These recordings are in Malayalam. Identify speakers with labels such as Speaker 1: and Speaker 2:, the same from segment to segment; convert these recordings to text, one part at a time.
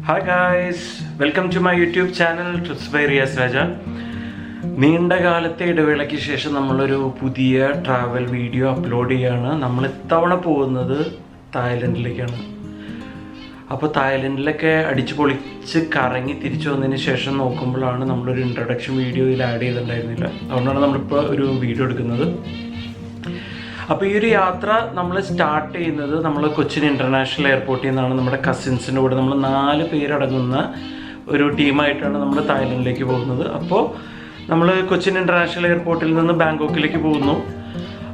Speaker 1: Hi guys, welcome to my YouTube channel trips by Riyas Raja. നീണ്ട കാലത്തെ ഇടവേളയ്ക്ക് ശേഷം നമ്മളൊരു പുതിയ ട്രാവൽ വീഡിയോ അപ്ലോഡ് ചെയ്യുകയാണ്. നമ്മൾ ഇത്തവണ പോകുന്നത് തായ്ലൻഡിലേക്കാണ്. അപ്പോൾ തായ്ലൻഡിലൊക്കെ അടിച്ചു പൊളിച്ച് കറങ്ങി തിരിച്ചു വന്നതിന് ശേഷം നോക്കുമ്പോഴാണ് നമ്മളൊരു ഇൻട്രൊഡക്ഷൻ വീഡിയോ ഇതിൽ ആഡ് ചെയ്തിട്ടുണ്ടായിരുന്നില്ല. അതുകൊണ്ടാണ് നമ്മളിപ്പോൾ ഒരു വീഡിയോ എടുക്കുന്നത്. അപ്പോൾ ഈ ഒരു യാത്ര നമ്മൾ സ്റ്റാർട്ട് ചെയ്യുന്നത് നമ്മൾ കൊച്ചിൻ ഇൻ്റർനാഷണൽ എയർപോർട്ടിൽ നിന്നാണ്. നമ്മുടെ കസിൻസിൻ്റെ കൂടെ നമ്മൾ 4 പേരടങ്ങുന്ന ഒരു ടീമായിട്ടാണ് നമ്മൾ തായ്ലൻഡിലേക്ക് പോകുന്നത്. അപ്പോൾ നമ്മൾ കൊച്ചിൻ ഇൻ്റർനാഷണൽ എയർപോർട്ടിൽ നിന്ന് ബാങ്കോക്കിലേക്ക് പോകുന്നു.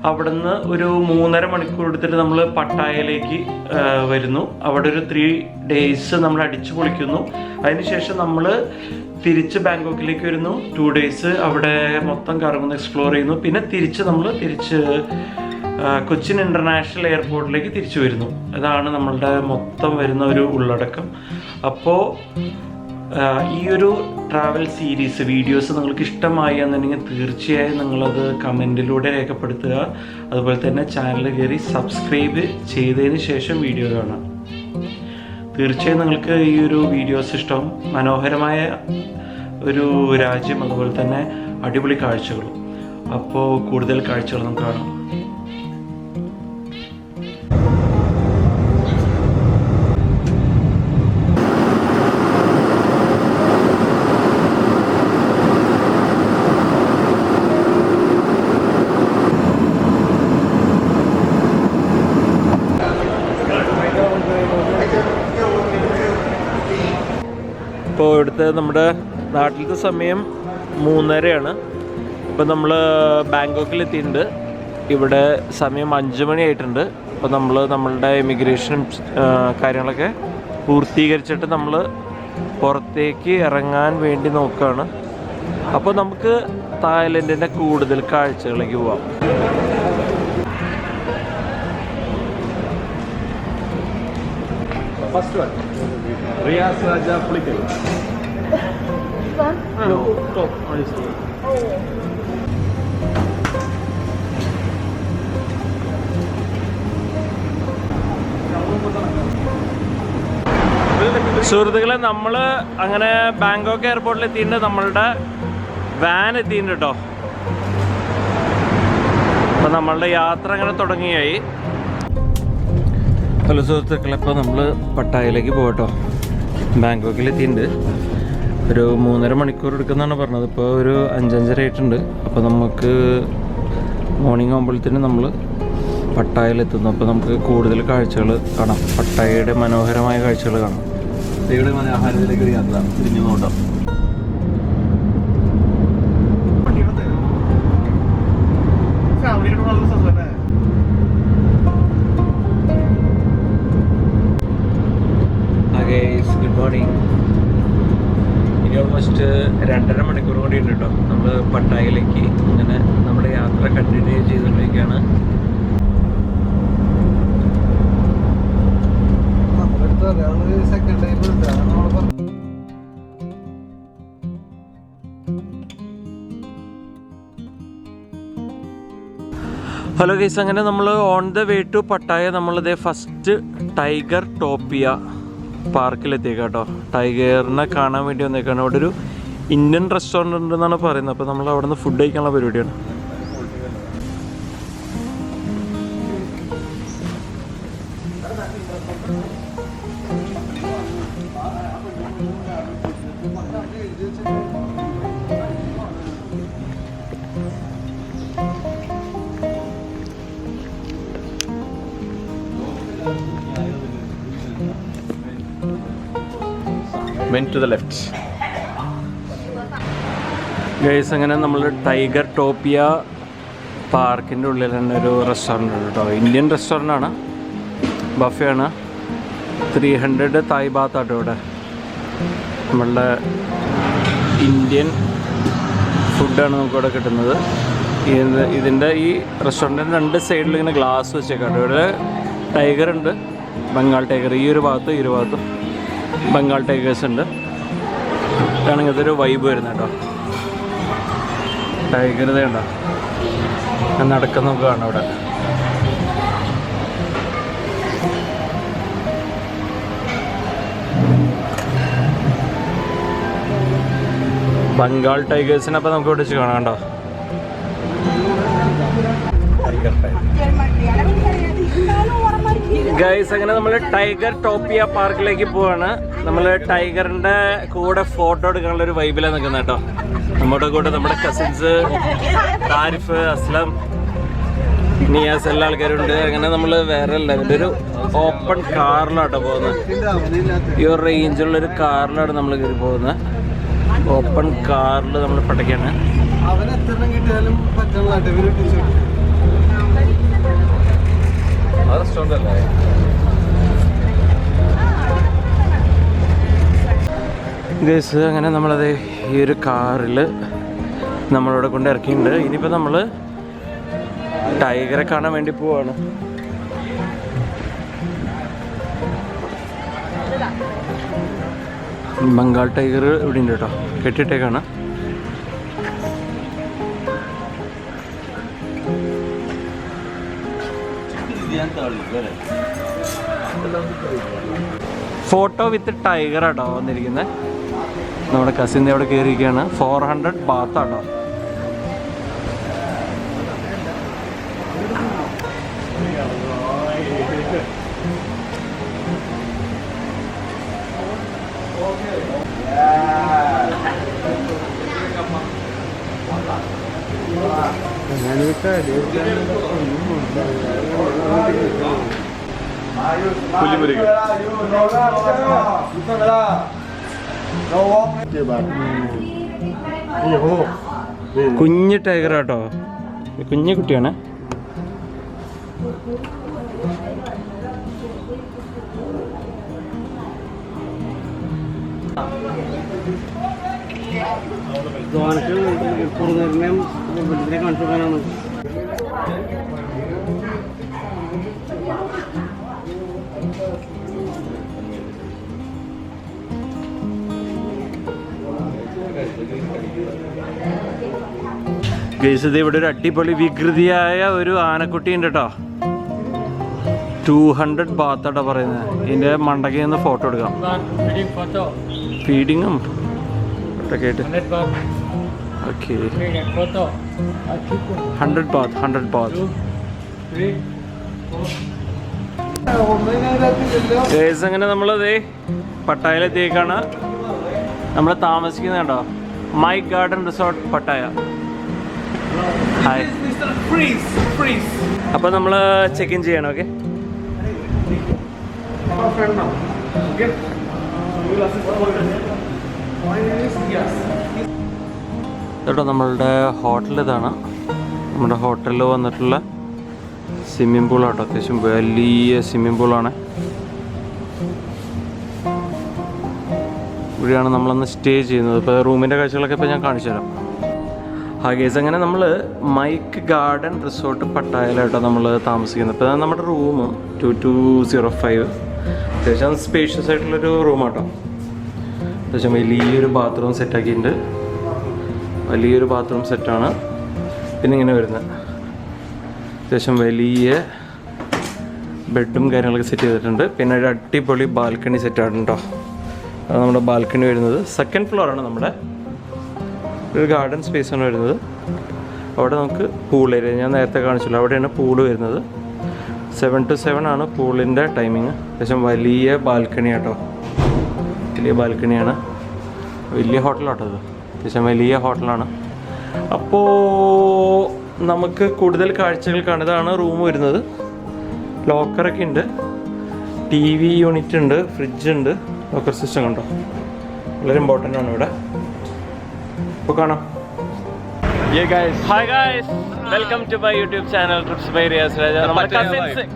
Speaker 1: അവിടെ നിന്ന് ഒരു 3.5 മണിക്കൂർ എടുത്തിട്ട് നമ്മൾ പട്ടായയിലേക്ക് വരുന്നു. അവിടെ ഒരു 3 days നമ്മൾ അടിച്ചു പൊളിക്കുന്നു. അതിനുശേഷം നമ്മൾ തിരിച്ച് ബാങ്കോക്കിലേക്ക് വരുന്നു. 2 days അവിടെ മൊത്തം കറങ്ങുന്നു, എക്സ്പ്ലോർ ചെയ്യുന്നു. പിന്നെ തിരിച്ച് കൊച്ചിൻ ഇൻ്റർനാഷണൽ എയർപോർട്ടിലേക്ക് തിരിച്ചു വരുന്നു. അതാണ് നമ്മളുടെ മൊത്തം വരുന്ന ഒരു ഉള്ളടക്കം. അപ്പോൾ ഈ ഒരു ട്രാവൽ സീരീസ് വീഡിയോസ് നിങ്ങൾക്ക് ഇഷ്ടമായി എന്നുണ്ടെങ്കിൽ തീർച്ചയായും നിങ്ങളത് കമൻറ്റിലൂടെ രേഖപ്പെടുത്തുക. അതുപോലെ തന്നെ ചാനൽ കയറി സബ്സ്ക്രൈബ് ചെയ്തതിന് ശേഷം വീഡിയോ കാണാം. തീർച്ചയായും നിങ്ങൾക്ക് ഈ ഒരു വീഡിയോസ് ഇഷ്ടം. മനോഹരമായ ഒരു രാജ്യം, അതുപോലെ തന്നെ അടിപൊളി കാഴ്ചകളും. അപ്പോൾ കൂടുതൽ കാഴ്ചകൾ നമുക്ക് കാണാം. ഇപ്പോൾ ഇവിടുത്തെ നമ്മുടെ നാട്ടിലത്തെ സമയം 3:30 ഇപ്പോൾ നമ്മൾ ബാങ്കോക്കിലെത്തിയിട്ടുണ്ട്. ഇവിടെ സമയം 5 മണി ആയിട്ടുണ്ട്. അപ്പോൾ നമ്മളുടെ ഇമിഗ്രേഷനും കാര്യങ്ങളൊക്കെ പൂർത്തീകരിച്ചിട്ട് നമ്മൾ പുറത്തേക്ക് ഇറങ്ങാൻ വേണ്ടി നോക്കുകയാണ്. അപ്പോൾ നമുക്ക് തായ്ലൻഡിൻ്റെ കൂടുതൽ കാഴ്ചകളിലേക്ക് പോവാം. ഫസ്റ്റ് വൺ റിയാസ് രാജ പുളിക്കൽ. സുഹൃത്തുക്കളെ, നമ്മൾ അങ്ങനെ ബാങ്കോക്ക് എയർപോർട്ടിൽ എത്തിയിട്ടുണ്ട്. നമ്മളുടെ വാൻ എത്തിയിട്ടുണ്ട് കേട്ടോ. അപ്പം നമ്മളുടെ യാത്ര അങ്ങനെ തുടങ്ങിയായി. ഹലോ സുഹൃത്തുക്കളെ, അപ്പോൾ നമ്മൾ പട്ടായയിലേക്ക് പോകട്ടോ. ബാങ്കോക്കിൽ എത്തിയിട്ടുണ്ട്. ഒരു 3.5 മണിക്കൂർ എടുക്കുന്നതാണ് പറഞ്ഞത്. ഇപ്പോൾ ഒരു 5-5:30 ആയിട്ടുണ്ട്. അപ്പോൾ നമുക്ക് മോർണിംഗ് ആകുമ്പോഴത്തേനും നമ്മൾ പട്ടായയിലെത്തുന്നു. അപ്പോൾ നമുക്ക് കൂടുതൽ കാഴ്ചകൾ കാണാം. പട്ടായയുടെ മനോഹരമായ കാഴ്ചകൾ കാണാം. ഇവിടെ മനോഹാരത്തിലേക്ക് ഒരു യാത്ര തിരിഞ്ഞു നോക്കാം. Good morning. ഇനി ഓൾമോസ്റ്റ് 2.5 മണിക്കൂർ കൂടി ഉണ്ട് കേട്ടോ. നമ്മൾ പട്ടായയിലേക്ക് ഇങ്ങനെ നമ്മുടെ യാത്ര കണ്ടിന്യൂ ചെയ്തുകൊണ്ടിരിക്കുകയാണ്. ഹലോ ഗൈസ്, അങ്ങനെ നമ്മൾ on the way to Pattaya നമ്മളിതേ ഫസ്റ്റ് ടൈഗർ ടോപ്പിയ പാർക്കിലെത്തിയേക്കാം കേട്ടോ. ടൈഗറിനെ കാണാൻ വേണ്ടി വന്നേക്കാണ്. അവിടെ ഒരു ഇന്ത്യൻ റെസ്റ്റോറൻറ്റ് ഉണ്ടെന്നാണ് പറയുന്നത്. അപ്പോൾ നമ്മൾ അവിടെ നിന്ന് ഫുഡ് കഴിക്കാനുള്ള പരിപാടിയാണ്. Went to the left. Guys, അങ്ങനെ നമ്മൾ ടൈഗർ ടോപ്പിയ പാർക്കിൻ്റെ ഉള്ളിൽ തന്നെ ഒരു റെസ്റ്റോറൻ്റ് ഉണ്ട് കേട്ടോ. ഇന്ത്യൻ റെസ്റ്റോറൻ്റ് ആണ്, ബഫേ ആണ്. 300 തായ് ബാത്ത് ആട്ടോ ഇവിടെ. നമ്മളുടെ ഇന്ത്യൻ ഫുഡാണ് നമുക്കിവിടെ കിട്ടുന്നത്. ഇതിൻ്റെ ഈ റെസ്റ്റോറൻറ്റിൻ്റെ 2 സൈഡിൽ ഇങ്ങനെ ഗ്ലാസ് വെച്ചേക്കാട്ടോ. ഇവിടെ ടൈഗർ ഉണ്ട്, ബംഗാൾ ടൈഗർ. ഈ ഒരു ഭാഗത്തും ബംഗാൾ ടൈഗേഴ്സ് ഉണ്ട്. ഇതാണെങ്കിൽ ഇതൊരു വൈബ് വരുന്നത് കേട്ടോ. ടൈഗർ ഇതേണ്ട നടക്കുന്നൊക്കെ കാണാം ഇവിടെ. ബംഗാൾ ടൈഗേഴ്സിനെ അപ്പം നമുക്ക് ഇവിടെ വെച്ച് കാണാം കേട്ടോ. ഗൈസ്, അങ്ങനെ നമ്മൾ ടൈഗർ ടോപ്പിയ പാർക്കിലേക്ക് പോവാണ്. നമ്മൾ ടൈഗറിന്റെ കൂടെ ഫോട്ടോ എടുക്കാനുള്ള ഒരു വൈബിലാണ് നിൽക്കുന്നത് കേട്ടോ. നമ്മുടെ കൂടെ നമ്മുടെ കസിൻസ് ആരിഫ്, അസ്ലം, നിയാസ്, എല്ലാ ആൾക്കാരുണ്ട്. അങ്ങനെ നമ്മൾ വേറെ ലെവലിൽ ഒരു ഓപ്പൺ കാറിലാട്ടോ പോകുന്നത്. ഈ ഒരു റേഞ്ചുള്ളൊരു കാറിലാണ് നമ്മൾ കയറി പോകുന്നത്. ഓപ്പൺ കാറിൽ നമ്മൾ പടയ്ക്കാണ്. ഗൈസ്, അങ്ങനെ നമ്മളത് ഈ ഒരു കാറിൽ നമ്മളിവിടെ കൊണ്ട് ഇറക്കിയിട്ടുണ്ട്. ഇനിയിപ്പോൾ നമ്മൾ ടൈഗറെ കാണാൻ വേണ്ടി പോവാണ്. ബംഗാൾ ടൈഗർ ഇവിടെ ഉണ്ട് കേട്ടോ, കെട്ടിട്ടേക്കാണ്. ഫോട്ടോ വിത്ത് ടൈഗർ ആട്ടോ വന്നിരിക്കുന്നത്. നമ്മുടെ കസിൻ്റെ അവിടെ കയറിയിരിക്കുകയാണ്. 400 ബാത്ത് ആട്ടോ. കുഞ്ഞ് ടൈഗർ ആട്ടോ, കുഞ്ഞു കുട്ടിയാണ്. ഗൈസ്, ഇവിടെ ഒരു അടിപൊളി വികൃതിയായ ഒരു ആനക്കുട്ടി ഉണ്ട് കേട്ടോ. 200 ബാത്താട്ടോ പറയുന്നത്. ഇതിൻ്റെ മണ്ടയ്ക്ക് നിന്ന് ഫോട്ടോ എടുക്കാം. ഫീഡിങ്ങും ഒക്കെ ആയിട്ട്. ഓക്കെ, 100 ബാത്ത്. ഗൈസ്, അങ്ങനെ നമ്മളതേ പട്ടായയിലെത്തിയേക്കാണ്. നമ്മൾ താമസിക്കുന്നത് കണ്ടോ, my garden resort Pattaya. Hi. അപ്പോൾ നമ്മൾ ചെക്ക് ഇൻ ചെയ്യണം. ഓക്കെ, കേട്ടോ. നമ്മളുടെ ഹോട്ടൽ ഇതാണ്. നമ്മുടെ ഹോട്ടലിൽ വന്നിട്ടുള്ള സ്വിമ്മിംഗ് പൂളാട്ടോ. അത്യാവശ്യം വലിയ സ്വിമ്മിംഗ് പൂളാണ്. ഇവിടെയാണ് നമ്മളന്ന് സ്റ്റേ ചെയ്യുന്നത്. ഇപ്പോൾ റൂമിൻ്റെ കാഴ്ചകളൊക്കെ ഇപ്പോൾ ഞാൻ കാണിച്ചു തരാം. ഗൈസ്, അങ്ങനെ നമ്മൾ മൈക്ക് ഗാർഡൻ റിസോർട്ട് പട്ടായയിലായിട്ടോ നമ്മൾ താമസിക്കുന്നത്. ഇപ്പോൾ നമ്മുടെ റൂം 2205. അത്യാവശ്യം സ്പേഷ്യസ് ആയിട്ടുള്ളൊരു റൂമാട്ടോ. അത്യാവശ്യം വലിയൊരു ബാത്റൂം സെറ്റാക്കിയിട്ടുണ്ട്. വലിയൊരു ബാത്റൂം സെറ്റാണ്. പിന്നെ ഇങ്ങനെ വരുന്നത് അത്യാവശ്യം വലിയ ബെഡും കാര്യങ്ങളൊക്കെ സെറ്റ് ചെയ്തിട്ടുണ്ട്. പിന്നെ ഒരു അടിപൊളി ബാൽക്കണി സെറ്റാണ് കേട്ടോ. അത് നമ്മുടെ ബാൽക്കണി വരുന്നത് 2nd ഫ്ലോറാണ്. നമ്മുടെ ഒരു ഗാർഡൻ സ്പേസാണ് വരുന്നത്. അവിടെ നമുക്ക് പൂൾ ഏരിയ ഞാൻ നേരത്തെ കാണിച്ചല്ലോ, അവിടെയാണ് പൂള് വരുന്നത്. 7 to 7 ആണ് പൂളിൻ്റെ ടൈമിങ്. അത്യാവശ്യം വലിയ ബാൽക്കണി ആട്ടോ, വലിയ ബാൽക്കണിയാണ്. വലിയ ഹോട്ടലാട്ടോ അത്, അത്യാവശ്യം വലിയ ഹോട്ടലാണ്. അപ്പോൾ നമുക്ക് കൂടുതൽ കാഴ്ചകൾ കാണുന്നതാണ് റൂം വരുന്നത്. ലോക്കറൊക്കെ ഉണ്ട്, TV യൂണിറ്റ് ഉണ്ട്, ഫ്രിഡ്ജ് ഉണ്ട്, ലോക്കർ സിസ്റ്റം കണ്ടോ, വളരെ ഇമ്പോർട്ടൻ്റ് ആണ് ഇവിടെ. അപ്പോൾ കാണാം. Hi guys, welcome to my YouTube channel trips by Riyas Raja. നമ്മുടെ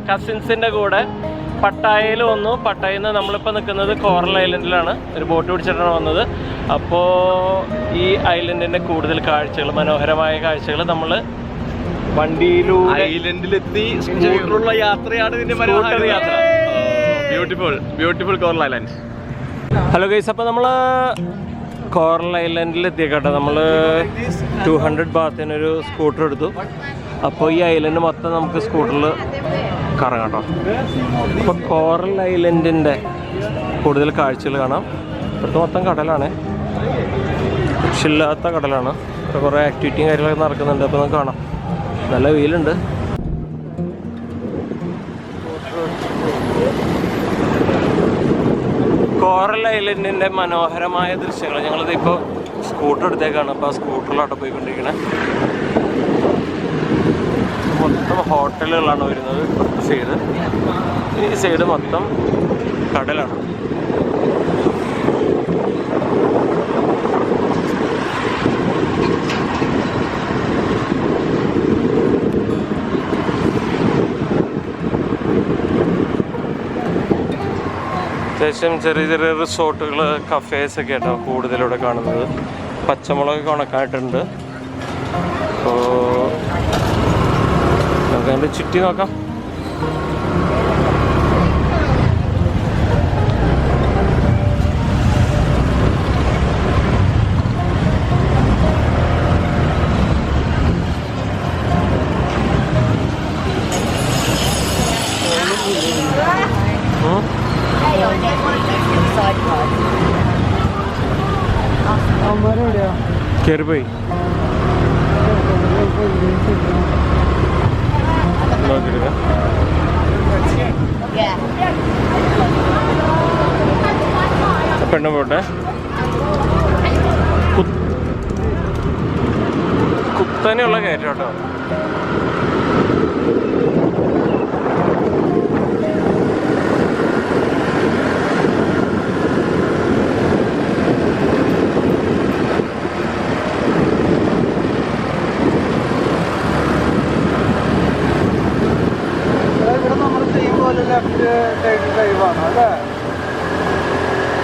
Speaker 1: കസിൻസിൻ്റെ കൂടെ പട്ടായയിൽ വന്നു. പട്ടായയിൽ നിന്ന് നമ്മളിപ്പോൾ നിൽക്കുന്നത് കോറൽ ഐലൻഡിലാണ്. ഒരു ബോട്ട് പിടിച്ചിട്ടാണ് വന്നത്. അപ്പോൾ ഈ ഐലൻഡിൻ്റെ കൂടുതൽ കാഴ്ചകൾ, മനോഹരമായ കാഴ്ചകൾ നമ്മൾ വണ്ടിയിലൂടെ ഐലൻഡിലെത്തി സ്കൂട്ടറുള്ള യാത്രയാണ് ഇതിൻ്റെ മനോഹര യാത്ര. Beautiful coral island. Hello guys, അപ്പോൾ നമ്മൾ കോറൽ ഐലൻഡിൽ എത്തിയേക്കട്ടെ. നമ്മൾ 200 ബാത്തിനൊരു സ്കൂട്ടർ എടുത്തു. അപ്പോൾ ഈ ഐലൻഡ് മൊത്തം നമുക്ക് സ്കൂട്ടറിൽ കറങ്ങാം കേട്ടോ. അപ്പോൾ കോറൽ ഐലൻഡിൻ്റെ കൂടുതൽ കാഴ്ചകൾ കാണാം. ഇവിടുത്തെ മൊത്തം കടലാണ്. ഇല്ലാത്ത കടലാണ്. ഇവിടെ കുറേ ആക്ടിവിറ്റിയും കാര്യങ്ങളൊക്കെ നടക്കുന്നുണ്ട്. അപ്പോൾ നമുക്ക് കാണാം. നല്ല വെയിലുണ്ട്. കോറൽ ഐലൻഡിൻ്റെ മനോഹരമായ ദൃശ്യങ്ങൾ. ഞങ്ങളിത് ഇപ്പോൾ സ്കൂട്ടർ എടുത്തേക്കാണ്. അപ്പോൾ ആ സ്കൂട്ടറിലോട്ട് പോയിക്കൊണ്ടിരിക്കണേ. മൊത്തം ഹോട്ടലുകളാണ് വരുന്നത് സൈഡ്. ഈ സൈഡ് മൊത്തം കടലാണ്. അത്യാവശ്യം ചെറിയ ചെറിയ റിസോർട്ടുകൾ, കഫേസൊക്കെ ആയിട്ടാണ് കൂടുതലിവിടെ കാണുന്നത്. പച്ചമുളകൊക്കെ ഉണക്കായിട്ടുണ്ട്. അപ്പോൾ നമുക്ക് അതിൻ്റെ ചുറ്റി നോക്കാം. കയറിപ്പോയി നോക്കിയെടുക്കാം. പെണ്ണ് പോട്ടെ. കുത്തനെയുള്ള കയറ്റം കേട്ടോ.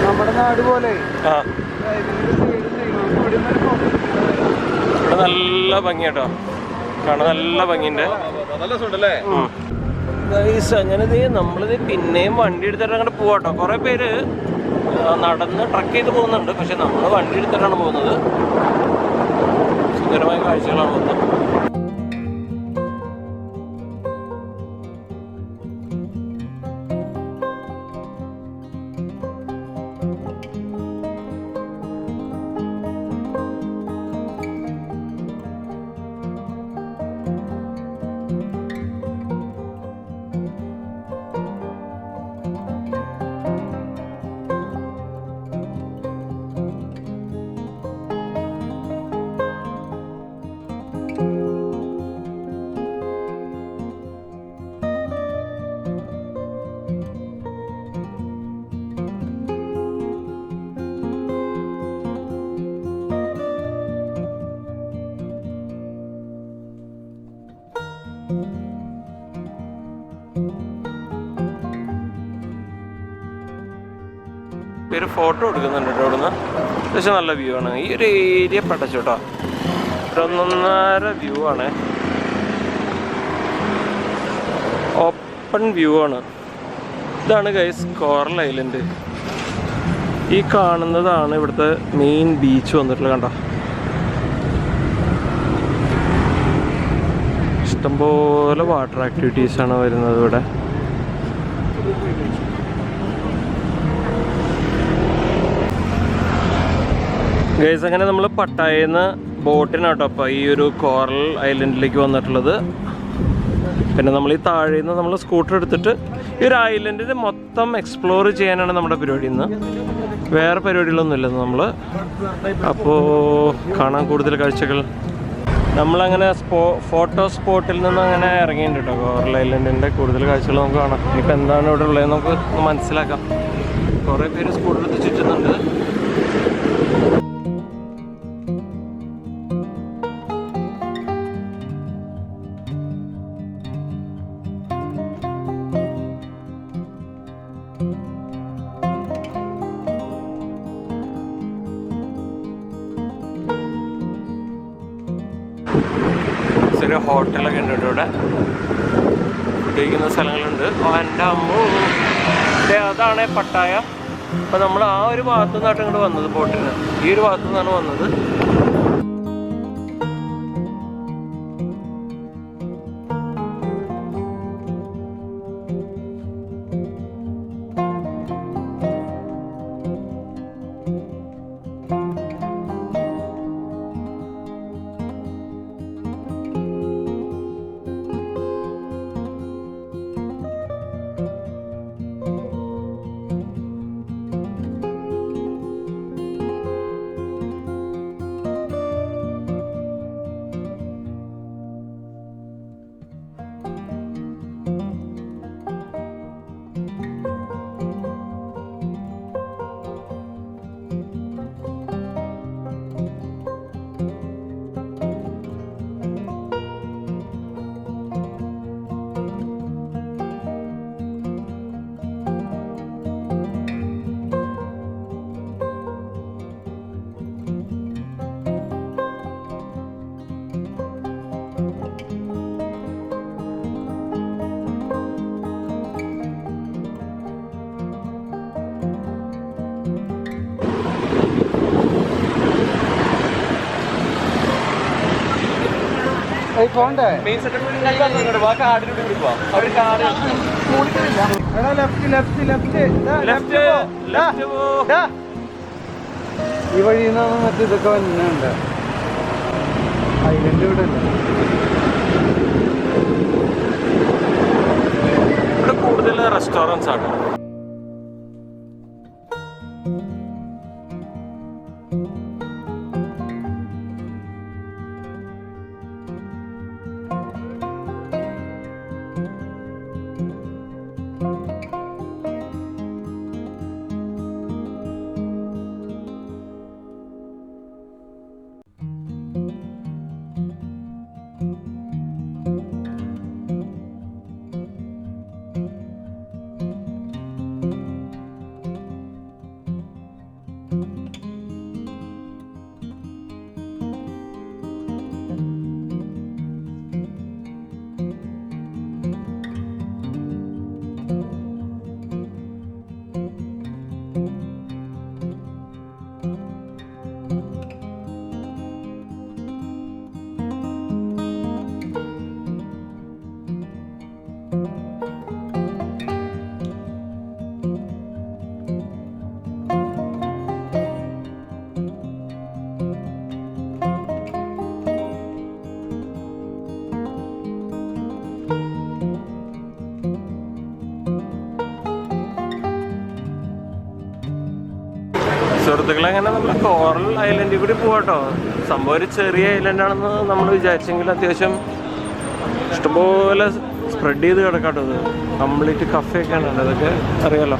Speaker 2: നമ്മുടെ നാട് പോലെ
Speaker 1: ഇവിടെ നല്ല ഭംഗി കേട്ടോ. കാണാൻ നല്ല ഭംഗിയുണ്ട്. അങ്ങനെത് നമ്മളിത് പിന്നെയും വണ്ടി എടുത്തിട്ട് അങ്ങോട്ട് പോവാട്ടോ. കുറേ പേര് നടന്ന് ട്രക്ക് ചെയ്ത് പോകുന്നുണ്ട്. പക്ഷെ നമ്മൾ വണ്ടി എടുത്തിട്ടാണ് പോകുന്നത്. സുന്ദരമായ കാഴ്ചകളാണ് മൊത്തം. പേര് ഫോട്ടോ എടുക്കുന്നുണ്ട് കേട്ടോ. ഇവിടുന്ന് അത്യാവശ്യം നല്ല വ്യൂ ആണ്. ഈ ഒരു ഏരിയ പടച്ചോട്ടോ. ഒന്നൊന്നര വ്യൂ ആണ്. ഓപ്പൺ വ്യൂ ആണ്. ഇതാണ് ഗൈസ് കോറൽ ഐലൻഡ്. ഈ കാണുന്നതാണ് ഇവിടുത്തെ മെയിൻ ബീച്ച് വന്നിട്ടുള്ളത്. കണ്ടോ, ഇഷ്ടംപോലെ വാട്ടർ ആക്ടിവിറ്റീസാണ് വരുന്നത് ഇവിടെ. ഗൈസ് അങ്ങനെ നമ്മൾ പട്ടായയിൽ നിന്ന് ബോട്ടിനാട്ടോ അപ്പോൾ ഈ ഒരു കോറൽ ഐലൻഡിലേക്ക് വന്നിട്ടുള്ളത്. പിന്നെ നമ്മൾ ഈ താഴെ നിന്ന് നമ്മൾ സ്കൂട്ടർ എടുത്തിട്ട് ഈ ഒരു ഐലൻഡിന് മൊത്തം എക്സ്പ്ലോർ ചെയ്യാനാണ് നമ്മുടെ പരിപാടി. ഇന്ന് വേറെ പരിപാടികളൊന്നുമില്ല നമ്മൾ. അപ്പോൾ കാണാൻ കൂടുതൽ കാഴ്ചകൾ. നമ്മളങ്ങനെ ഫോട്ടോ സ്പോട്ടിൽ നിന്ന് അങ്ങനെ ഇറങ്ങിയിട്ടുണ്ട് കേട്ടോ. കോറൽ ഐലൻഡിൻ്റെ കൂടുതൽ കാഴ്ചകൾ നമുക്ക് കാണാം. ഇനിയിപ്പോൾ എന്താണ് ഇവിടെ ഉള്ളത് നമുക്ക് മനസ്സിലാക്കാം. കുറേ പേര് സ്കൂട്ടർ എടുത്ത് ചുറ്റുന്നുണ്ട്. ചെറിയ ഹോട്ടലൊക്കെ ഉണ്ട് ഇവിടെ. ഫുഡ് കഴിക്കുന്ന സ്ഥലങ്ങളുണ്ട്. എൻ്റെ അമ്മോ, അതാണ് പട്ടായ. അപ്പം നമ്മൾ ആ ഒരു ഭാഗത്തു നിന്നാണ് ഇങ്ങോട്ട് വന്നത് ബോട്ടിന്. ഈ ഒരു ഭാഗത്തു നിന്നാണ് വന്നത്.
Speaker 2: പോണ്ടേ
Speaker 3: മെയിൻ സെറ്റപ്പ് കാടിനോട് പോവാം. അവിടെ കാട്
Speaker 2: എടാ ലെഫ്റ്റ് ലെഫ്റ്റ് ലെഫ്റ്റ് ഈ വഴിയിൽ നിന്നാണ് മറ്റേ ഇതൊക്കെ വന്നുണ്ട്. ഐലൻഡ് ഇവിടെ അല്ല.
Speaker 1: ഇവിടെ കൂടുതൽ റെസ്റ്റോറൻറ്റ്സ് ആണ്. സുഹൃത്തുക്കളെ, അങ്ങനെ നമ്മൾ കോറൽ ഐലൻഡിൽ കൂടി പോവാട്ടോ. സംഭവം ഒരു ചെറിയ ഐലൻഡാണെന്ന് നമ്മൾ വിചാരിച്ചെങ്കിൽ അത്യാവശ്യം ഇഷ്ടംപോലെ സ്പ്രെഡ് ചെയ്ത് കിടക്കാട്ടോ. ഇത് കംപ്ലീറ്റ് കഫേയൊക്കെയാണ്, അതൊക്കെ അറിയാലോ.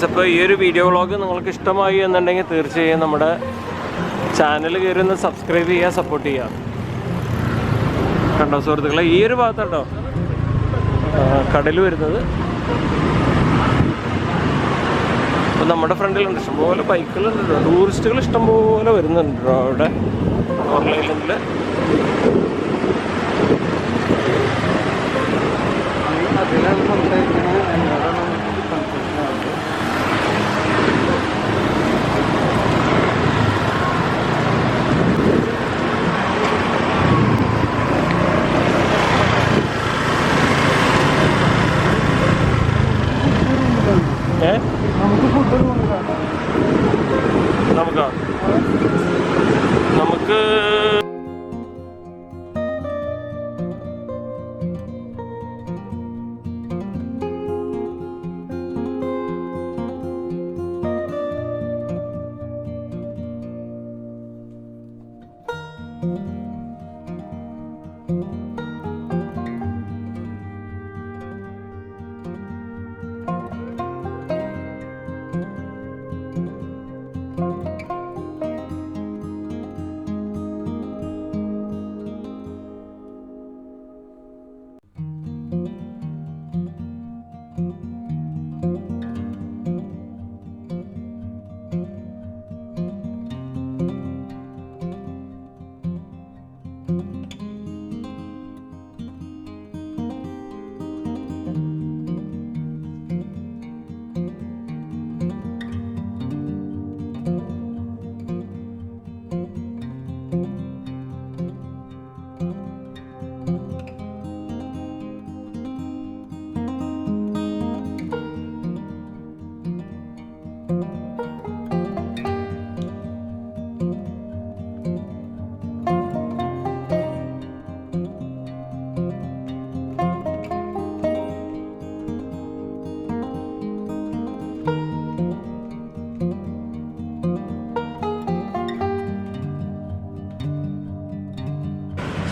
Speaker 1: അപ്പോൾ ഈ ഒരു വീഡിയോ വ്ളോഗ് നിങ്ങൾക്ക് ഇഷ്ടമായി എന്നുണ്ടെങ്കിൽ തീർച്ചയായും നമ്മുടെ ചാനൽ കയറി ഒന്ന് സബ്സ്ക്രൈബ് ചെയ്യുക, സപ്പോർട്ട് ചെയ്യുക. കണ്ടോ സുഹൃത്തുക്കളെ, ഈ ഒരു ഭാഗത്താട്ടോ കടൽ വരുന്നത്. അപ്പം നമ്മുടെ ഫ്രണ്ടിലുണ്ട് ഇഷ്ടംപോലെ ബൈക്കുകളുണ്ട്, ടൂറിസ്റ്റുകൾ ഇഷ്ടംപോലെ വരുന്നുണ്ട് അവിടെ കോറൽ ഐലൻഡിൽ.
Speaker 2: അതിലാണ് സംസാരിക്കുന്നത്. എന്നോടാണ് നമുക്ക് ഫുഡ്
Speaker 1: നമുക്ക്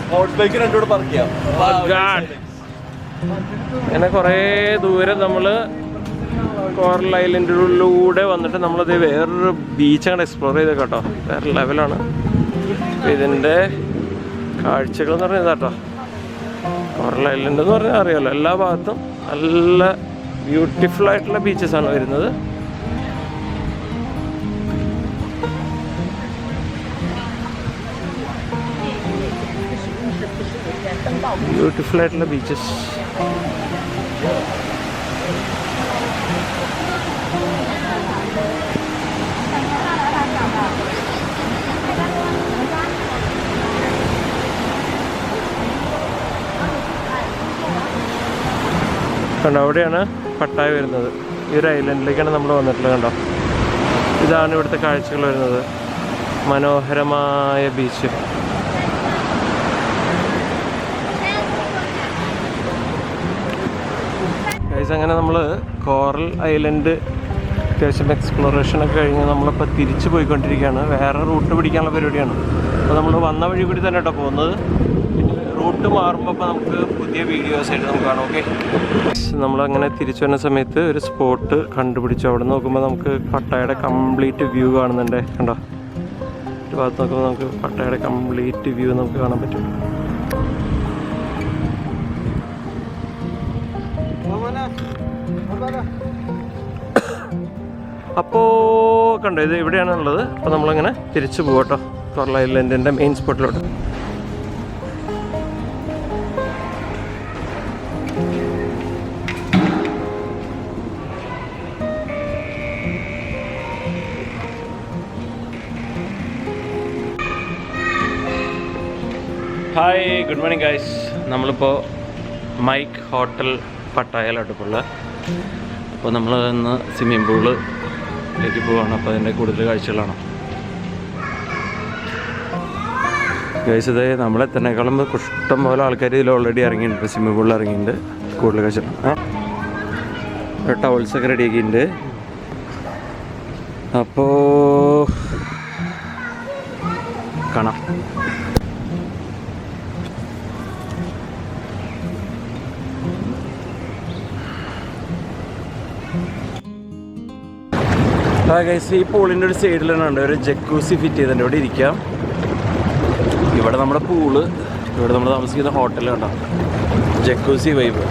Speaker 3: സ്പോർട്സ് ബൈക്ക് രണ്ടുകൂടെ പാർക്ക് ചെയ്യാം.
Speaker 1: അങ്ങനെ കുറേ ദൂരം നമ്മൾ കോറൽ ഐലൻഡിലൂടെ വന്നിട്ട് നമ്മളത് വേറൊരു ബീച്ച് അങ്ങോട്ട് എക്സ്പ്ലോർ ചെയ്ത് കേട്ടോ. വേറെ ലെവലാണ് ഇതിൻ്റെ കാഴ്ചകൾ എന്ന് പറഞ്ഞാൽ കേട്ടോ. കോറൽ ഐലൻഡ് എന്ന് പറഞ്ഞാൽ അറിയാമല്ലോ, എല്ലാ ഭാഗത്തും നല്ല ബ്യൂട്ടിഫുൾ ആയിട്ടുള്ള ബീച്ചസാണ് വരുന്നത്. ബ്യൂട്ടിഫുൾ ആയിട്ടുള്ള ബീച്ചസ്. കണ്ടോ, അവിടെയാണ് പട്ടായ വരുന്നത്. ഈ ഒരു ഐലൻഡിലേക്കാണ് നമ്മൾ വന്നിട്ടുള്ളത്. കണ്ടോ, ഇതാണ് ഇവിടുത്തെ കാഴ്ചകൾ വരുന്നത്. മനോഹരമായ ബീച്ച്. അങ്ങനെ നമ്മൾ കോറൽ ഐലൻഡ് അത്യാവശ്യം എക്സ്പ്ലോറേഷനൊക്കെ കഴിഞ്ഞ് നമ്മളിപ്പോൾ തിരിച്ചു പോയിക്കൊണ്ടിരിക്കുകയാണ്. വേറെ റൂട്ട് പിടിക്കാനുള്ള പരിപാടിയാണ്. അപ്പോൾ നമ്മൾ വന്ന വഴി കൂടി തന്നെ കേട്ടോ പോകുന്നത്. പിന്നെ റൂട്ട് മാറുമ്പോൾ ഇപ്പോൾ നമുക്ക് പുതിയ വീഡിയോസ് ആയിട്ട് നമുക്ക് കാണാം. ഓക്കെ, നമ്മളങ്ങനെ തിരിച്ചു വരുന്ന സമയത്ത് ഒരു സ്പോട്ട് കണ്ടുപിടിച്ചു. അവിടെ നോക്കുമ്പോൾ നമുക്ക് പട്ടായയുടെ കംപ്ലീറ്റ് വ്യൂ കാണുന്നുണ്ട്. കണ്ടോ, ഒരു ഭാഗത്ത് നോക്കുമ്പോൾ നമുക്ക് പട്ടായയുടെ കംപ്ലീറ്റ് വ്യൂ നമുക്ക് കാണാൻ പറ്റും. അപ്പോൾ കണ്ടോ, ഇത് ഇവിടെയാണുള്ളത്. അപ്പോൾ നമ്മളങ്ങനെ തിരിച്ചു പോകട്ടോ കോറൽ ഐലൻഡിൻ്റെ മെയിൻ സ്പോട്ടിലോട്ട്. Hi, good morning guys. നമ്മളിപ്പോൾ മൈക്ക് ഹോട്ടൽ പട്ടായയിലോട്ട് പോകുന്നത്. അപ്പോൾ നമ്മൾ ഇന്ന് സ്വിമ്മിംഗ് പൂളിലേക്ക് പോവുകയാണ്. അപ്പോൾ അതിൻ്റെ കൂടുതൽ കാഴ്ചകളാണ് ഗൈസ്. ഇത് നമ്മളെത്തനേക്കാളും ഇഷ്ടം പോലെ ആൾക്കാർ ഇതിൽ ഓൾറെഡി ഇറങ്ങിയിട്ടുണ്ട്. സ്വിമ്മിംഗ് പൂളിൽ ഇറങ്ങിയിട്ടുണ്ട്. കൂടുതൽ കാഴ്ചകളാണ്. ടവൽസൊക്കെ റെഡിയാക്കിയിട്ടുണ്ട്. അപ്പോൾ കാണാം. ഗൈസ്, ഈ പൂളിൻ്റെ ഒരു സൈഡിൽ തന്നെ ഒരു ജക്കൂസി ഫിറ്റ് ചെയ്തിട്ടുണ്ട്. ഇവിടെ ഇരിക്കാം. ഇവിടെ നമ്മുടെ പൂള്, ഇവിടെ നമ്മൾ താമസിക്കുന്ന ഹോട്ടൽ കണ്ടോ, ജക്കൂസി വൈബ്.